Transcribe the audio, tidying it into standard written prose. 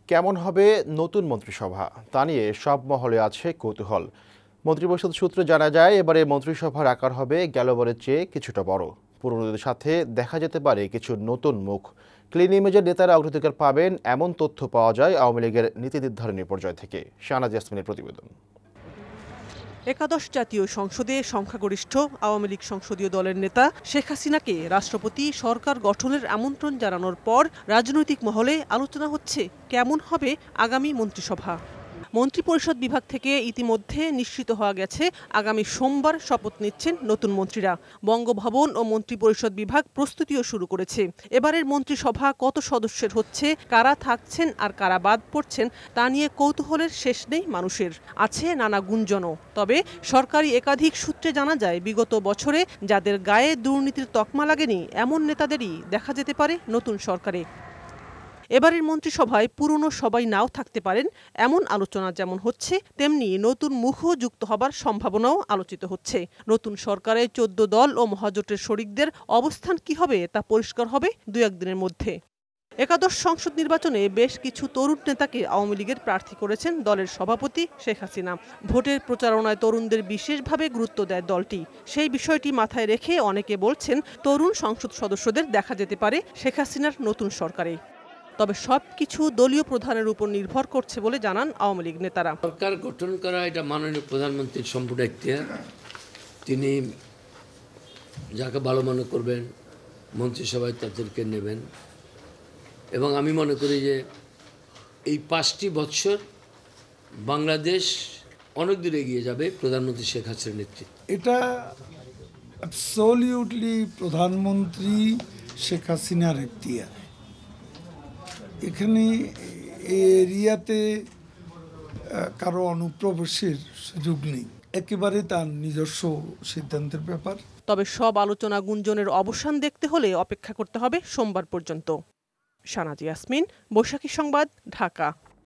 কেমন হবে নতুন মন্ত্রিসভা তা নিয়ে সব মহলে আছে কৌতূহল। মন্ত্রিপরিষদ সূত্রে জানা যায়, এবারে মন্ত্রিসভার আকার হবে গেলবারের চেয়ে কিছুটা বড়। পুরনোদের সাথে দেখা যেতে পারে কিছু নতুন মুখ। ক্লিন ইমেজের নেতারা অগ্রাধিকার পাবেন এমন তথ্য পাওয়া যায় আওয়ামী লীগের নীতি নির্ধারণী পর্যায় থেকে। শাহনাজ ইয়াসমিনের প্রতিবেদন। একাদশ জাতীয় সংসদে সংখ্যাগরিষ্ঠ আওয়ামী লীগ সংসদীয় দলের নেতা শেখ হাসিনাকে রাষ্ট্রপতি সরকার গঠনের আমন্ত্রণ জানানোর পর রাজনৈতিক মহলে আলোচনা হচ্ছে কেমন হবে আগামী মন্ত্রিসভা। মন্ত্রিপরিষদ বিভাগ থেকে ইতিমধ্যে নিশ্চিত হওয়া গেছে আগামী সোমবার শপথ নিচ্ছেন নতুন মন্ত্রীরা। বঙ্গভবন ও মন্ত্রিপরিষদ বিভাগ প্রস্তুতিও শুরু করেছে। এবারের মন্ত্রিসভা কত সদস্যের হচ্ছে, কারা থাকছেন আর কারা বাদ পড়ছেন তা নিয়ে কৌতূহলের শেষ নেই মানুষের। আছে নানা গুঞ্জনও। তবে সরকারি একাধিক সূত্রে জানা যায়, বিগত বছরে যাদের গায়ে দুর্নীতির তকমা লাগেনি এমন নেতাদেরই দেখা যেতে পারে নতুন সরকারে। এবারের মন্ত্রিসভায় পুরনো সবাই নাও থাকতে পারেন এমন আলোচনা যেমন হচ্ছে, তেমনি নতুন মুখও যুক্ত হবার সম্ভাবনাও আলোচিত হচ্ছে। নতুন সরকারে 14 দল ও মহাজোটের শরিকদের অবস্থান কি হবে তা পরিষ্কার হবে 2-1 দিনের মধ্যে। একাদশ সংসদ নির্বাচনে বেশ কিছু তরুণ নেতাকে আওয়ামী লীগের প্রার্থী করেছেন দলের সভাপতি শেখ হাসিনা। ভোটের প্রচারণায় তরুণদের বিশেষভাবে গুরুত্ব দেয় দলটি। সেই বিষয়টি মাথায় রেখে অনেকে বলছেন, তরুণ সংসদ সদস্যদের দেখা যেতে পারে শেখ হাসিনার নতুন সরকারে। তবে সবকিছু দলীয় প্রধানের উপর নির্ভর করছে বলে জানান আওয়ামী লীগ নেতারা। সরকার গঠন করা এটা মাননীয় প্রধানমন্ত্রীর সম্পূর্ণ এখতিয়ার। তিনি যাকে ভালো মনে করবেন মন্ত্রিসভায় তাদেরকে নেবেন, এবং আমি মনে করি যে এই 5টি বছর বাংলাদেশ অনেক দূরে এগিয়ে যাবে প্রধানমন্ত্রী শেখ হাসিনার নেতৃত্বে। এটা অ্যাবসলিউটলি প্রধানমন্ত্রী শেখ হাসিনার এখতিয়ার। এখানে এরিয়াতে কারো অনুপ্রবেশের সুযোগ নেই, একেবারে তার নিজস্ব সিদ্ধান্তের ব্যাপার। তবে সব আলোচনা গুঞ্জনের অবসান দেখতে হলে অপেক্ষা করতে হবে সোমবার পর্যন্ত। শাহনাজ ইয়াসমিন, বৈশাখী সংবাদ, ঢাকা।